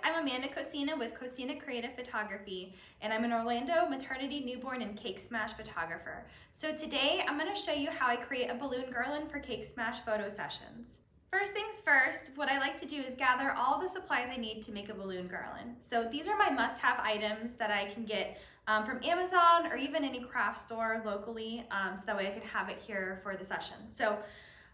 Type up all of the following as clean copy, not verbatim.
I'm Amanda Kossina with Kossina Creative Photography, and I'm an Orlando maternity, newborn, and cake smash photographer. So today I'm going to show you how I create a balloon garland for cake smash photo sessions. First things first, what I like to do is gather all the supplies I need to make a balloon garland. So these are my must-have items that I can get from Amazon or even any craft store locally, so that way I can have it here for the session. So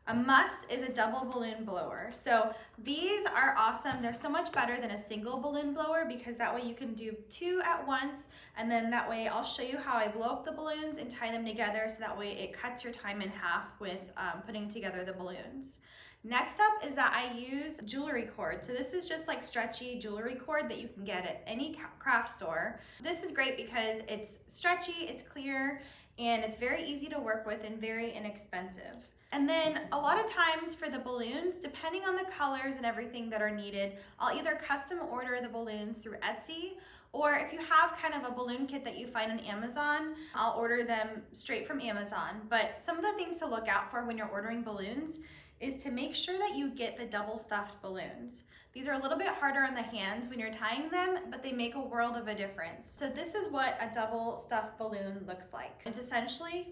a must is a double balloon blower. So these are awesome. They're so much better than a single balloon blower because that way you can do two at once, and then that way I'll show you how I blow up the balloons and tie them together, so that way it cuts your time in half with putting together the balloons. Next up is that I use jewelry cord. So this is just like stretchy jewelry cord that you can get at any craft store. This is great because it's stretchy, it's clear, and it's very easy to work with and very inexpensive. And then a lot of times for the balloons, depending on the colors and everything that are needed, I'll either custom order the balloons through Etsy, or if you have kind of a balloon kit that you find on Amazon, I'll order them straight from Amazon. But some of the things to look out for when you're ordering balloons is to make sure that you get the double stuffed balloons. These are a little bit harder on the hands when you're tying them, but they make a world of a difference. So this is what a double stuffed balloon looks like. It's essentially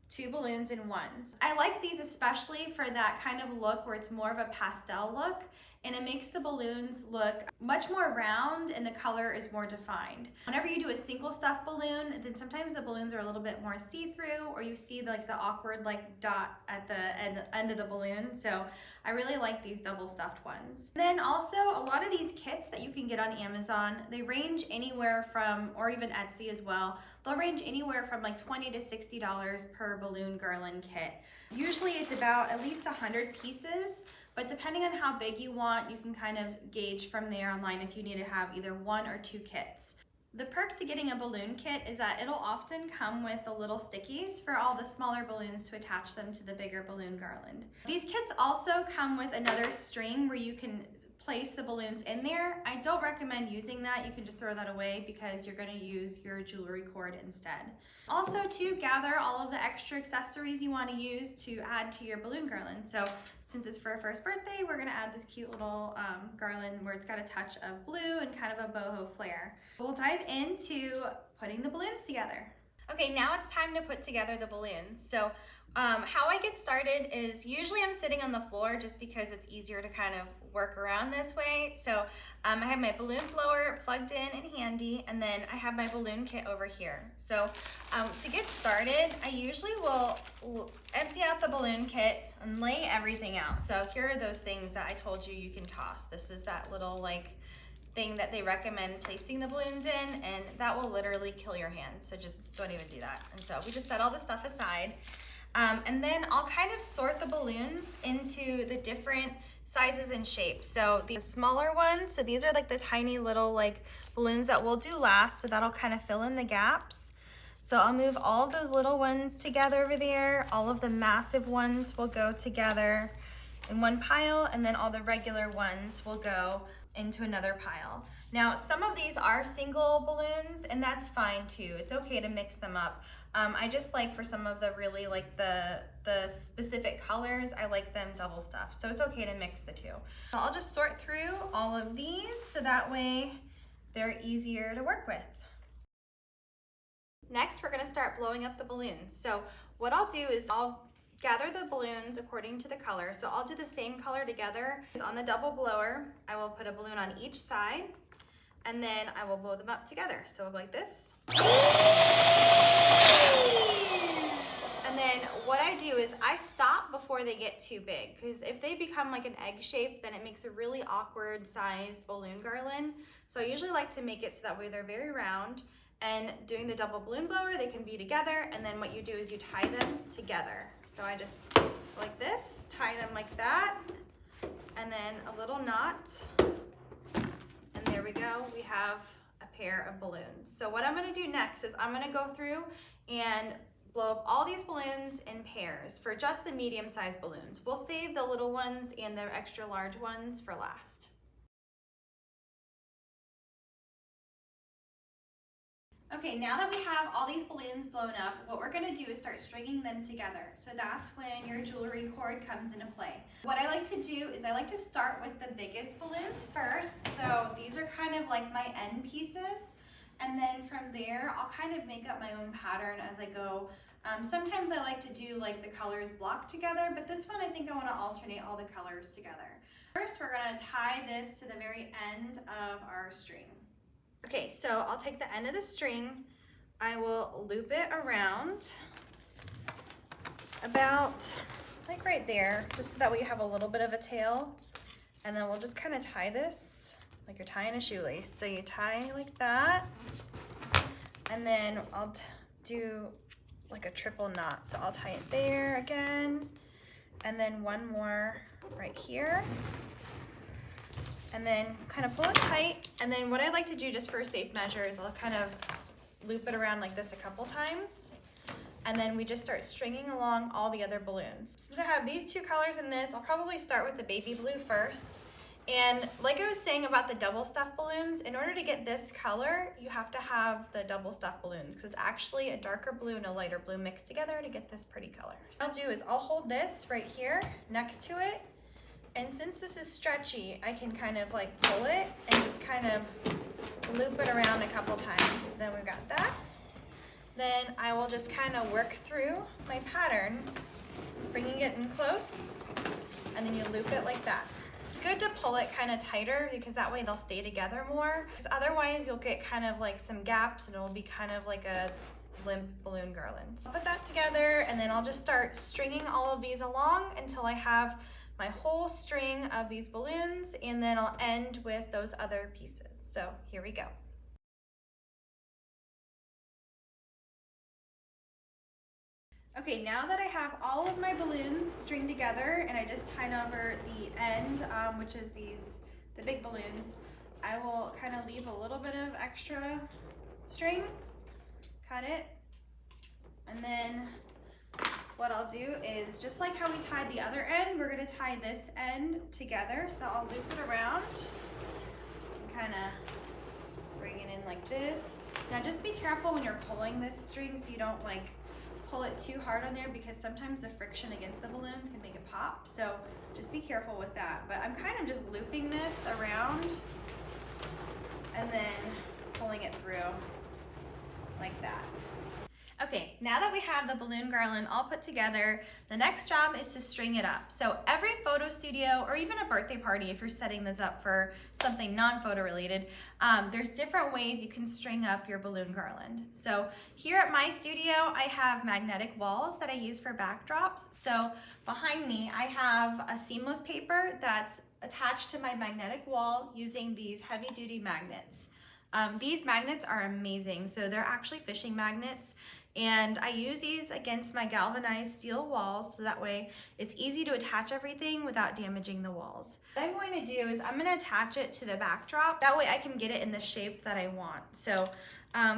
two balloons in one. I like these especially for that kind of look where it's more of a pastel look, and it makes the balloons look much more round and the color is more defined. Whenever you do a single stuffed balloon, then sometimes the balloons are a little bit more see-through, or you see like the awkward like dot at the end of the balloon. So I really like these double stuffed ones. And then also a lot of these kits that you can get on Amazon, they range anywhere from, or even Etsy as well, they'll range anywhere from like $20 to $60 per balloon garland kit. Usually it's about at least 100 pieces, but depending on how big you want, you can kind of gauge from there online if you need to have either one or two kits. The perk to getting a balloon kit is that it'll often come with the little stickies for all the smaller balloons to attach them to the bigger balloon garland. These kits also come with another string where you can place the balloons in there. I don't recommend using that. You can just throw that away because you're going to use your jewelry cord instead. Also, to gather all of the extra accessories you want to use to add to your balloon garland. So since it's for a first birthday, we're going to add this cute little garland where it's got a touch of blue and kind of a boho flare. We'll dive into putting the balloons together. Okay, now it's time to put together the balloons. So how I get started is usually I'm sitting on the floor just because it's easier to kind of work around this way. So I have my balloon blower plugged in and handy, and then I have my balloon kit over here. So to get started, I usually will empty out the balloon kit and lay everything out. So here are those things that I told you you can toss. This is that little like thing that they recommend placing the balloons in, and that will literally kill your hands, so just don't even do that. And so we just set all this stuff aside, and then I'll kind of sort the balloons into the different sizes and shapes. So these smaller ones, so these are like the tiny little like balloons that we'll do last, so that'll kind of fill in the gaps. So I'll move all of those little ones together over there. All of the massive ones will go together in one pile, and then all the regular ones will go into another pile. Now, some of these are single balloons, and that's fine too. It's okay to mix them up. I just like for some of the really like the specific colors, I like them double stuffed. So it's okay to mix the two. So I'll just sort through all of these so that way they're easier to work with. Next, we're gonna start blowing up the balloons. So what I'll do is I'll gather the balloons according to the color. So I'll do the same color together. On the double blower, I will put a balloon on each side, and then I will blow them up together. So like this. And then what I do is I stop before they get too big, because if they become like an egg shape, then it makes a really awkward sized balloon garland. So I usually like to make it so that way they're very round. And doing the double balloon blower, they can be together, and then what you do is you tie them together. So I just like this, tie them like that, and then a little knot, and there we go. We have a pair of balloons. So what I'm gonna do next is I'm gonna go through and blow up all these balloons in pairs for just the medium-sized balloons. We'll save the little ones and the extra large ones for last. Okay, now that we have all these balloons blown up, what we're gonna do is start stringing them together. So that's when your jewelry cord comes into play. What I like to do is I like to start with the biggest balloons first. So So these are kind of like my end pieces. And then from there, I'll kind of make up my own pattern as I go. Sometimes I like to do like the colors blocked together, but this one I think I want to alternate all the colors together. First, we're going to tie this to the very end of our string. Okay, so I'll take the end of the string, I will loop it around about like right there, just so that we have a little bit of a tail. And then we'll just kind of tie this like you're tying a shoelace. So you tie like that, and then I'll do like a triple knot. So I'll tie it there again, and then one more right here, and then kind of pull it tight. And then what I like to do just for safe measure is I'll kind of loop it around like this a couple times, and then we just start stringing along all the other balloons. Since I have these two colors in this, I'll probably start with the baby blue first. And like I was saying about the double stuffed balloons, in order to get this color, you have to have the double stuffed balloons, because it's actually a darker blue and a lighter blue mixed together to get this pretty color. So what I'll do is I'll hold this right here next to it, and since this is stretchy, I can kind of like pull it and just kind of loop it around a couple times. Then we've got that. Then I will just kind of work through my pattern, bringing it in close, and then you loop it like that. It's good to pull it kind of tighter, because that way they'll stay together more, because otherwise you'll get kind of like some gaps and it'll be kind of like a limp balloon garland. So I'll put that together, and then I'll just start stringing all of these along until I have my whole string of these balloons, and then I'll end with those other pieces. So here we go. Okay, now that I have all of my balloons stringed together and I just tied over the end, which is the big balloons, I will kind of leave a little bit of extra string, cut it, and then what I'll do is, just like how we tied the other end, we're going to tie this end together. So I'll loop it around and kind of bring it in like this. Now just be careful when you're pulling this string so you don't like pull it too hard on there, because sometimes the friction against the balloons can make it pop. So just be careful with that. But I'm kind of just looping this around and then pulling it through like that. Okay, now that we have the balloon garland all put together, the next job is to string it up. So every photo studio, or even a birthday party, if you're setting this up for something non-photo related, there's different ways you can string up your balloon garland. So here at my studio, I have magnetic walls that I use for backdrops. So behind me, I have a seamless paper that's attached to my magnetic wall using these heavy-duty magnets. These magnets are amazing. So they're actually fishing magnets, and I use these against my galvanized steel walls, so that way it's easy to attach everything without damaging the walls. What I'm going to do is I'm going to attach it to the backdrop. That way I can get it in the shape that I want. So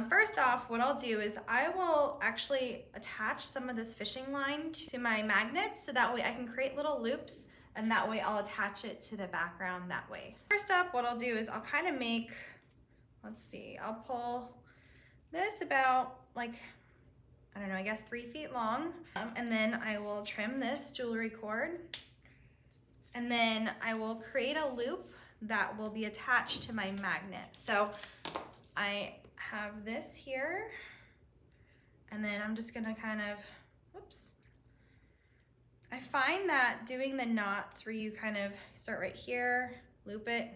first off, what I'll do is I will actually attach some of this fishing line to my magnets, so that way I can create little loops, and that way I'll attach it to the background that way. First up, what I'll do is I'll kind of make, let's see, I'll pull this about like, I don't know, I guess 3 feet long. And then I will trim this jewelry cord. And then I will create a loop that will be attached to my magnet. So I have this here, and then I'm just gonna kind of, whoops. I find that doing the knots where you kind of start right here, loop it,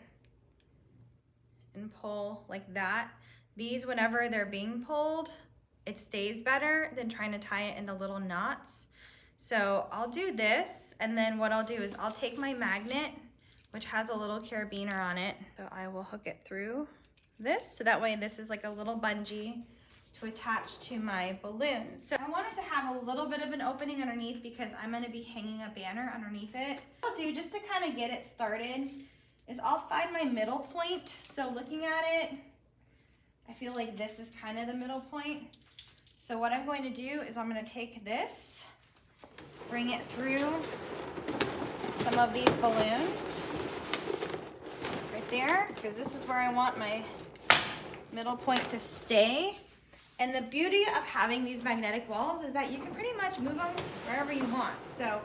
and pull like that, these, whenever they're being pulled, it stays better than trying to tie it into little knots. So I'll do this, and then what I'll do is I'll take my magnet, which has a little carabiner on it, so I will hook it through this, so that way this is like a little bungee to attach to my balloon. So I want it to have a little bit of an opening underneath, because I'm going to be hanging a banner underneath it. What I'll do, just to kind of get it started, is I'll find my middle point. So looking at it, I feel like this is kind of the middle point. So what I'm going to do is I'm going to take this, bring it through some of these balloons right there, because this is where I want my middle point to stay. And the beauty of having these magnetic walls is that you can pretty much move them wherever you want. So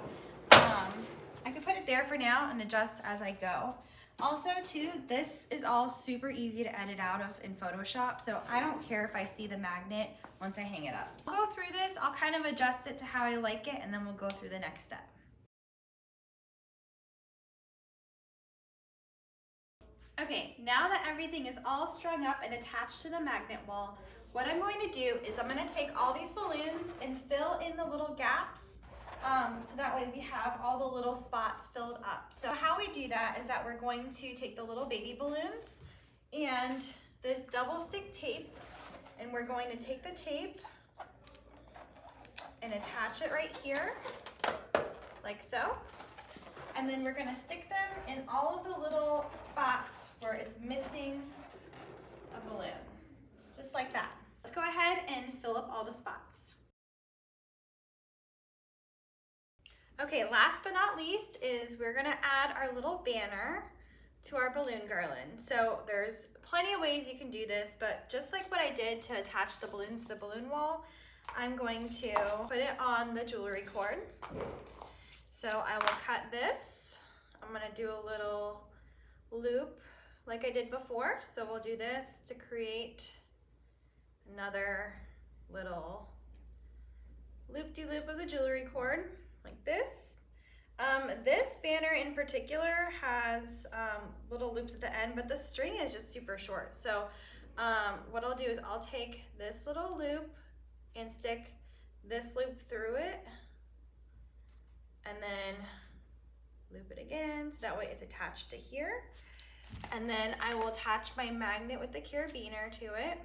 I can put it there for now and adjust as I go. Also too, this is all super easy to edit out of in Photoshop, so I don't care if I see the magnet once I hang it up. So I'll go through this, I'll kind of adjust it to how I like it, and then we'll go through the next step. Okay, now that everything is all strung up and attached to the magnet wall, what I'm going to do is I'm going to take all these balloons and fill in the little gaps, so that way we have all the little spots filled up. So how we do that is that we're going to take the little baby balloons and this double stick tape, and we're going to take the tape and attach it right here, like so. And then we're going to stick them in all of the little spots where it's missing a balloon, just like that. Let's go ahead and fill up all the spots. Okay, last but not least is we're gonna add our little banner to our balloon garland. So there's plenty of ways you can do this, but just like what I did to attach the balloons to the balloon wall, I'm going to put it on the jewelry cord. So I will cut this. I'm gonna do a little loop like I did before. So we'll do this to create another little loop-de-loop of the jewelry cord, like this. This banner in particular has little loops at the end, but the string is just super short. So what I'll do is I'll take this little loop and stick this loop through it, and then loop it again, so that way it's attached to here. And then I will attach my magnet with the carabiner to it.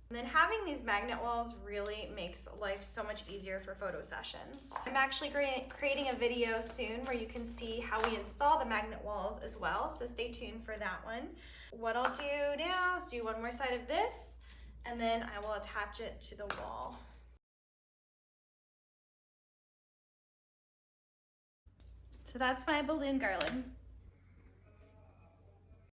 And then having these magnet walls really makes life so much easier for photo sessions. I'm actually creating a video soon where you can see how we install the magnet walls as well, so stay tuned for that one. What I'll do now is do one more side of this, and then I will attach it to the wall. So that's my balloon garland.